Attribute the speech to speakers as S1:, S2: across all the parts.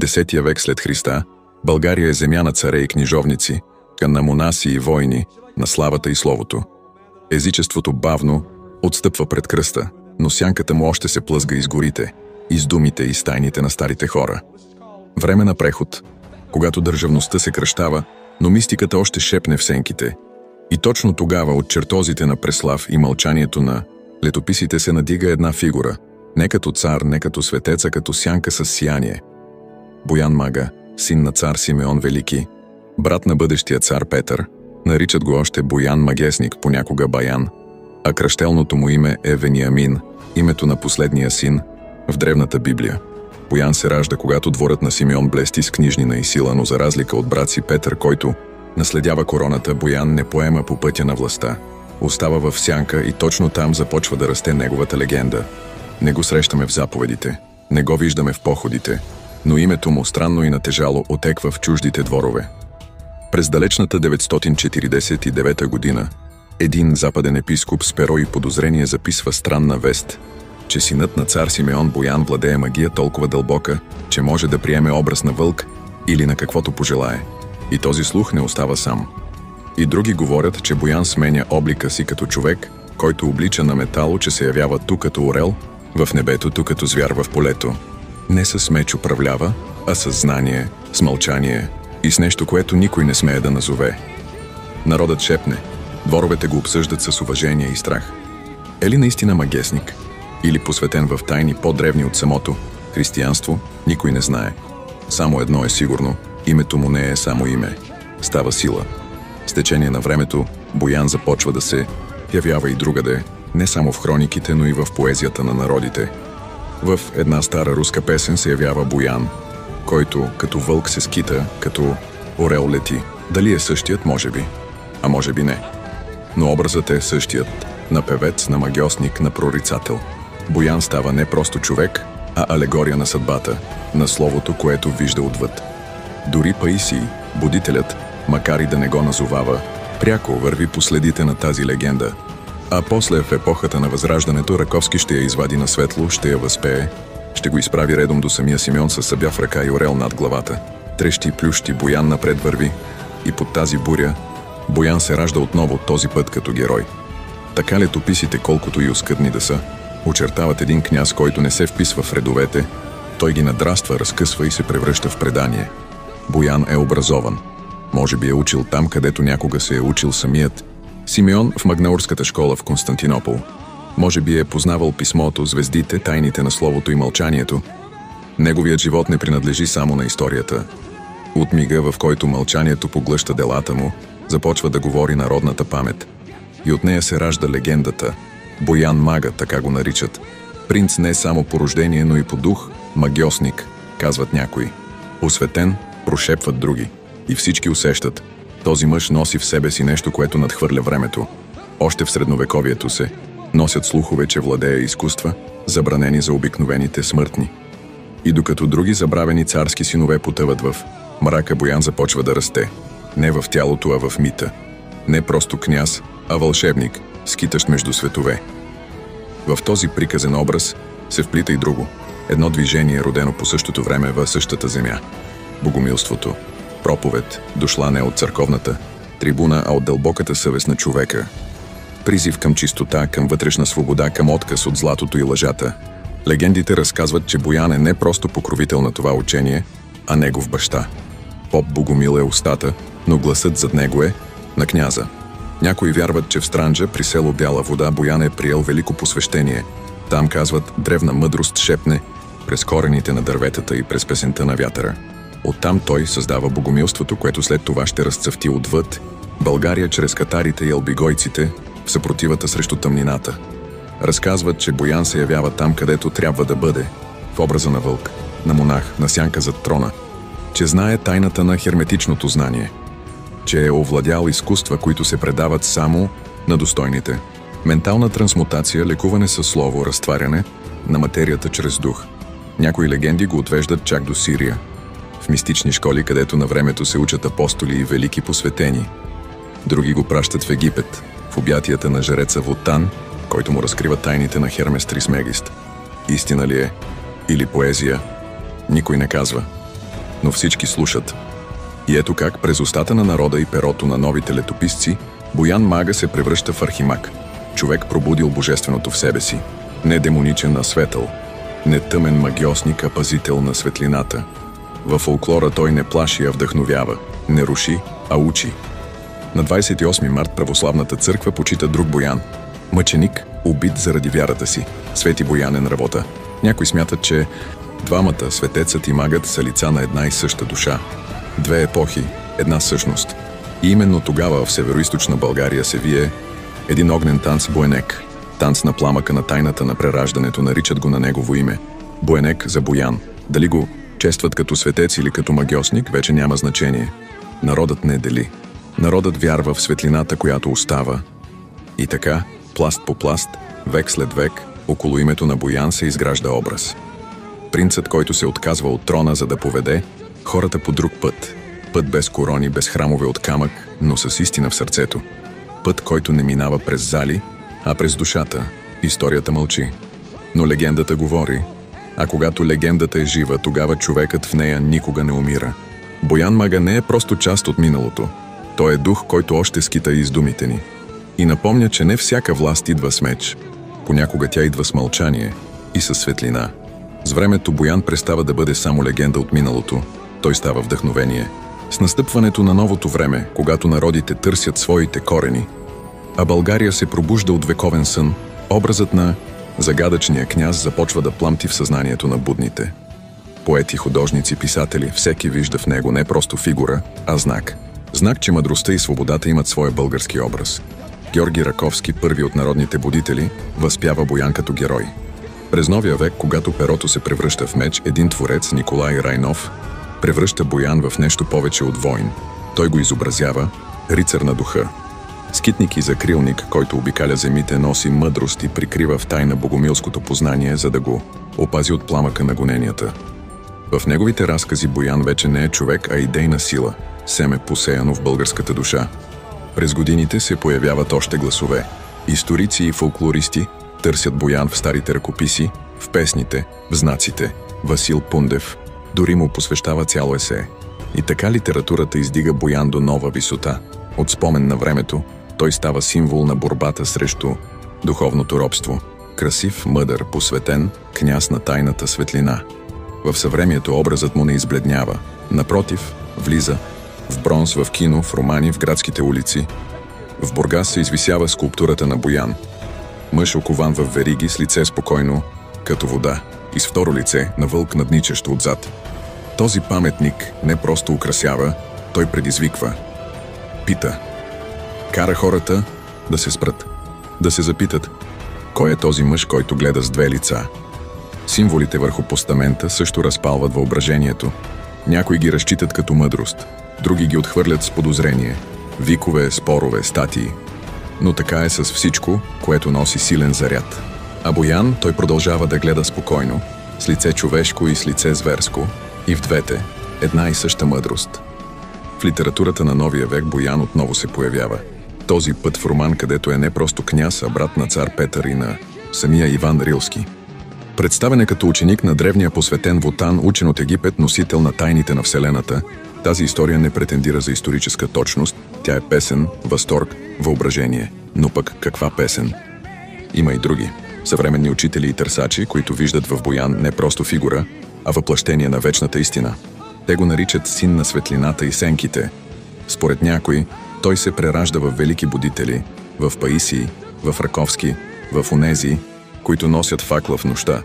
S1: X век след Христа България е земя на царе и книжовници, на монаси и войни, на славата и словото. Езичеството бавно отстъпва пред кръста, но сянката му още се плъзга из горите, из думите и стайните на старите хора. Време на преход, когато държавността се кръщава, но мистиката още шепне в сенките. И точно тогава от чертозите на Преслав и мълчанието на летописите се надига една фигура, не като цар, не като светец, а като сянка с сияние. Боян Мага, син на цар Симеон Велики, брат на бъдещия цар Петър, наричат го още Боян Магесник, понякога Баян, а кръщелното му име е Вениамин, името на последния син в древната Библия. Боян се ражда, когато дворът на Симеон блести с книжнина и сила, но за разлика от брат си Петър, който наследява короната, Боян не поема по пътя на властта. Остава в сянка и точно там започва да расте неговата легенда. Не го срещаме в заповедите, не го виждаме в походите, но името му странно и натежало отеква в чуждите дворове. През далечната 949 година един западен епископ с перо и подозрение записва странна вест, че синът на цар Симеон Боян владее магия толкова дълбока, че може да приеме образ на вълк или на каквото пожелае. И този слух не остава сам. И други говорят, че Боян сменя облика си като човек, който облича на метало, че се явява ту като орел, в небето ту като звяр в полето. Не с меч управлява, а с знание, с мълчание и с нещо, което никой не смее да назове. Народът шепне, дворовете го обсъждат с уважение и страх. Е ли наистина магесник? Или посветен в тайни по-древни от самото християнство, никой не знае. Само едно е сигурно, името му не е само име, става сила. С течение на времето Боян започва да се явява и другаде, не само в хрониките, но и в поезията на народите. В една стара руска песен се явява Боян, който като вълк се скита, като орел лети. Дали е същият, може би, а може би не. Но образът е същият, на певец, на магьосник, на прорицател. Боян става не просто човек, а алегория на съдбата, на словото, което вижда отвъд. Дори Паисий, будителят, макар и да не го назовава, пряко върви по следите на тази легенда. А после в епохата на Възраждането Раковски ще я извади на светло, ще я възпее, ще го изправи редом до самия Симеон със събя в ръка и орел над главата. Трещи и плющи, Боян напред върви и под тази буря Боян се ражда отново този път като герой. Така летописите, колкото и оскъдни да са, очертават един княз, който не се вписва в редовете, той ги надраства, разкъсва и се превръща в предание. Боян е образован. Може би е учил там, където някога се е учил самият Симеон в Магнаурската школа в Константинопол. Може би е познавал писмото, звездите, тайните на словото и мълчанието. Неговият живот не принадлежи само на историята. От мига, в който мълчанието поглъща делата му, започва да говори народната памет. И от нея се ражда легендата. Боян Мага, така го наричат. Принц не само по рождение, но и по дух, магьосник, казват някои. Осветен, прошепват други. И всички усещат. Този мъж носи в себе си нещо, което надхвърля времето. Още в средновековието се носят слухове, че владее изкуства, забранени за обикновените смъртни. И докато други забравени царски синове потъват в мрака, Боян започва да расте. Не в тялото, а в мита. Не просто княз, а вълшебник, скитащ между светове. В този приказен образ се вплита и друго. Едно движение, родено по същото време в същата земя. Богомилството. Проповед, дошла не от църковната трибуна, а от дълбоката съвест на човека. Призив към чистота, към вътрешна свобода, към отказ от златото и лъжата. Легендите разказват, че Боян е не просто покровител на това учение, а негов баща. Поп Богомил е устата, но гласът зад него е на княза. Някои вярват, че в Странджа, при село Бяла вода, Боян е приел велико посвещение. Там, казват, древна мъдрост шепне през корените на дърветата и през песента на вятъра. Оттам той създава богомилството, което след това ще разцъфти отвъд България чрез катарите и албигойците в съпротивата срещу тъмнината. Разказват, че Боян се явява там, където трябва да бъде, в образа на вълк, на монах, на сянка зад трона, че знае тайната на херметичното знание, че е овладял изкуства, които се предават само на достойните. Ментална трансмутация, лекуване със слово, разтваряне на материята чрез дух. Някои легенди го отвеждат чак до Сирия, в мистични школи, където на времето се учат апостоли и велики посветени. Други го пращат в Египет, в обятията на жреца Вотан, който му разкрива тайните на Хермес Трисмегист. Истина ли е? Или поезия? Никой не казва. но всички слушат. И ето как през устата на народа и перото на новите летописци Боян Мага се превръща в архимаг, човек пробудил божественото в себе си, не демоничен, а светъл, не тъмен магиосник, а пазител на светлината. Във фолклора той не плаши, а вдъхновява, не руши, а учи. На 28 март православната църква почита друг Боян, мъченик, убит заради вярата си, Свети Боянен Работа. Някои смятат, че двамата, светецът и магът, са лица на една и съща душа. Две епохи, една същност. И именно тогава в североизточна България се вие един огнен танц Буенек, танц на пламъка на тайната на прераждането, наричат го на негово име. Буенек за Боян. Дали го честват като светец или като магиосник, вече няма значение. Народът не дели. Народът вярва в светлината, която остава. И така, пласт по пласт, век след век, около името на Боян се изгражда образ. Принцът, който се отказва от трона, за да поведе хората по друг път. Път без корони, без храмове от камък, но с истина в сърцето. Път, който не минава през зали, а през душата. Историята мълчи. Но легендата говори. А когато легендата е жива, тогава човекът в нея никога не умира. Боян Мага не е просто част от миналото. Той е дух, който още скита из думите ни. И напомня, че не всяка власт идва с меч. Понякога тя идва с мълчание и със светлина. С времето Боян престава да бъде само легенда от миналото. Той става вдъхновение. С настъпването на новото време, когато народите търсят своите корени, а България се пробужда от вековен сън, образът на загадъчния княз започва да пламти в съзнанието на будните. Поети, художници, писатели, всеки вижда в него не просто фигура, а знак. Знак, че мъдростта и свободата имат своя български образ. Георги Раковски, първи от народните будители, възпява Боян като герой. През новия век, когато перото се превръща в меч, един творец, Николай Райнов, превръща Боян в нещо повече от войн. Той го изобразява рицар на духа. Скитник и закрилник, който обикаля земите, носи мъдрост и прикрива в тайна богомилското познание, за да го опази от пламъка на гоненията. В неговите разкази Боян вече не е човек, а идейна сила, семе посеяно в българската душа. През годините се появяват още гласове. Историци и фолклористи търсят Боян в старите ръкописи, в песните, в знаците. Васил Пундев дори му посвещава цяло есе. И така литературата издига Боян до нова висота. От спомен на времето, той става символ на борбата срещу духовното робство. Красив, мъдър, посветен, княз на тайната светлина. В съвремието образът му не избледнява. Напротив, влиза в бронз, в кино, в романи, в градските улици. В Бургас се извисява скулптурата на Боян. Мъж окован в вериги, с лице спокойно, като вода, и с второ лице на вълк надничащо отзад. Този паметник не просто украсява, той предизвиква. Пита. Кара хората да се спрат, да се запитат. Кой е този мъж, който гледа с две лица? Символите върху постамента също разпалват въображението. Някои ги разчитат като мъдрост, други ги отхвърлят с подозрение. Викове, спорове, статии. Но така е с всичко, което носи силен заряд. А Боян, той продължава да гледа спокойно, с лице човешко и с лице зверско, и в двете една и съща мъдрост. В литературата на новия век Боян отново се появява. Този път в роман, където е не просто княз, а брат на цар Петър и на самия Иван Рилски. Представен е като ученик на древния посветен Вотан, учен от Египет, носител на тайните на Вселената, тази история не претендира за историческа точност, тя е песен, възторг, въображение. Но пък каква песен? Има и други. Съвременни учители и търсачи, които виждат в Боян не просто фигура, а въплъщение на вечната истина. Те го наричат син на светлината и сенките. Според някои, той се преражда в велики будители, в Паисий, в Раковски, в онези, които носят факла в нощта.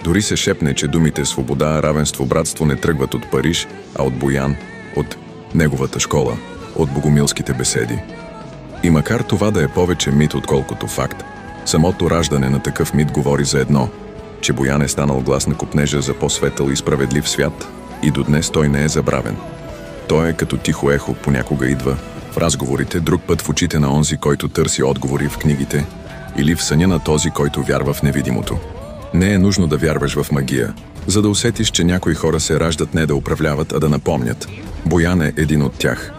S1: Дори се шепне, че думите свобода, равенство, братство не тръгват от Париж, а от Боян, от неговата школа, от богомилските беседи. И макар това да е повече мит, отколкото факт, самото раждане на такъв мит говори за едно, че Боян е станал глас на копнежа за по-светъл и справедлив свят, и до днес той не е забравен. Той е като тихо ехо, понякога идва в разговорите, друг път в очите на онзи, който търси отговори в книгите, или в съня на този, който вярва в невидимото. Не е нужно да вярваш в магия, за да усетиш, че някои хора се раждат не да управляват, а да напомнят. Боян е един от тях.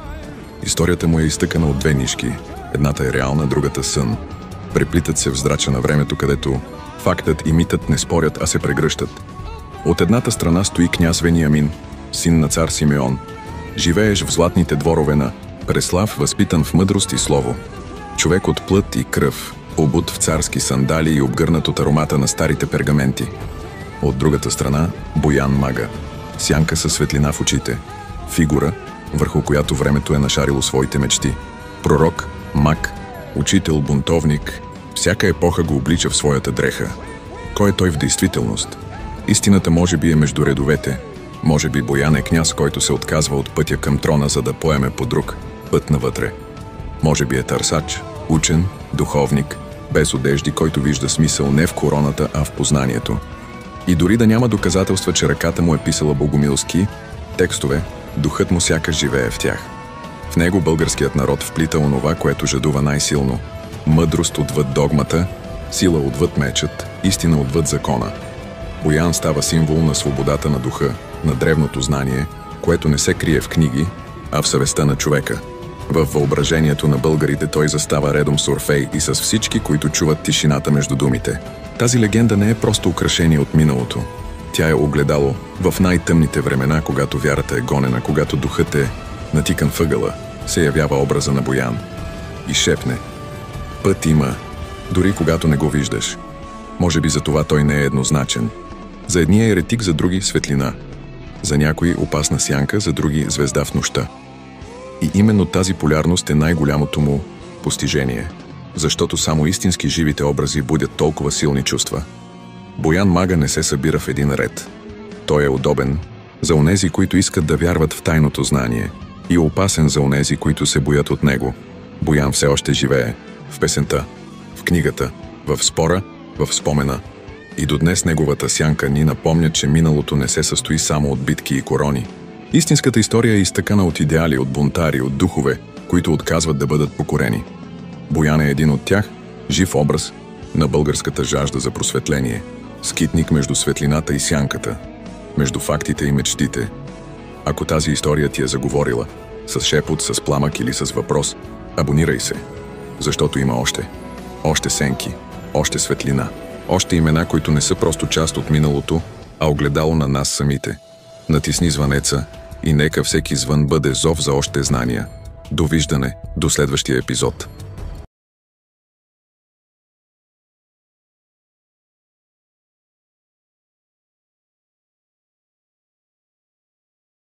S1: Историята му е изтъкана от две нишки. Едната е реална, другата сън. Преплитат се в здрача на времето, където фактът и митът не спорят, а се прегръщат. От едната страна стои княз Вениамин, син на цар Симеон. Живееш в златните дворове на Преслав, възпитан в мъдрост и слово. Човек от плът и кръв, обут в царски сандали и обгърнат от аромата на старите пергаменти. От другата страна – Боян мага. Сянка със светлина в очите. Фигура, върху която времето е нашарило своите мечти. Пророк, маг, учител, бунтовник. Всяка епоха го облича в своята дреха. Кой е той в действителност? Истината може би е между редовете. Може би Боян е княз, който се отказва от пътя към трона, за да поеме по друг път навътре. Може би е търсач, учен, духовник, без одежди, който вижда смисъл не в короната, а в познанието. И дори да няма доказателства, че ръката му е писала богомилски текстове, духът му сякаш живее в тях. В него българският народ вплита онова, което жадува най-силно. Мъдрост отвъд догмата, сила отвъд мечът, истина отвъд закона. Боян става символ на свободата на духа, на древното знание, което не се крие в книги, а в съвестта на човека. Във въображението на българите той застава редом с Орфей и с всички, които чуват тишината между думите. Тази легенда не е просто украшение от миналото. Тя е огледало в най-тъмните времена, когато вярата е гонена, когато духът е натикан въгъла, се явява образа на Боян и шепне: път има, дори когато не го виждаш. Може би за това той не е еднозначен. За едни е еретик, за други светлина. За някои опасна сянка, за други звезда в нощта. И именно тази полярност е най-голямото му постижение, защото само истински живите образи будят толкова силни чувства. Боян мага не се събира в един ред. Той е удобен за онези, които искат да вярват в тайното знание, и опасен за онези, които се боят от него. Боян все още живее в песента, в книгата, в спора, в спомена. И до днес неговата сянка ни напомня, че миналото не се състои само от битки и корони. Истинската история е изтъкана от идеали, от бунтари, от духове, които отказват да бъдат покорени. Боян е един от тях, жив образ на българската жажда за просветление, скитник между светлината и сянката, между фактите и мечтите. Ако тази история ти е заговорила, с шепот, с пламък или с въпрос, абонирай се, защото има още сенки, още светлина, още имена, които не са просто част от миналото, а огледало на нас самите. Натисни звънеца и нека всеки звън бъде зов за още знания. Довиждане до следващия епизод.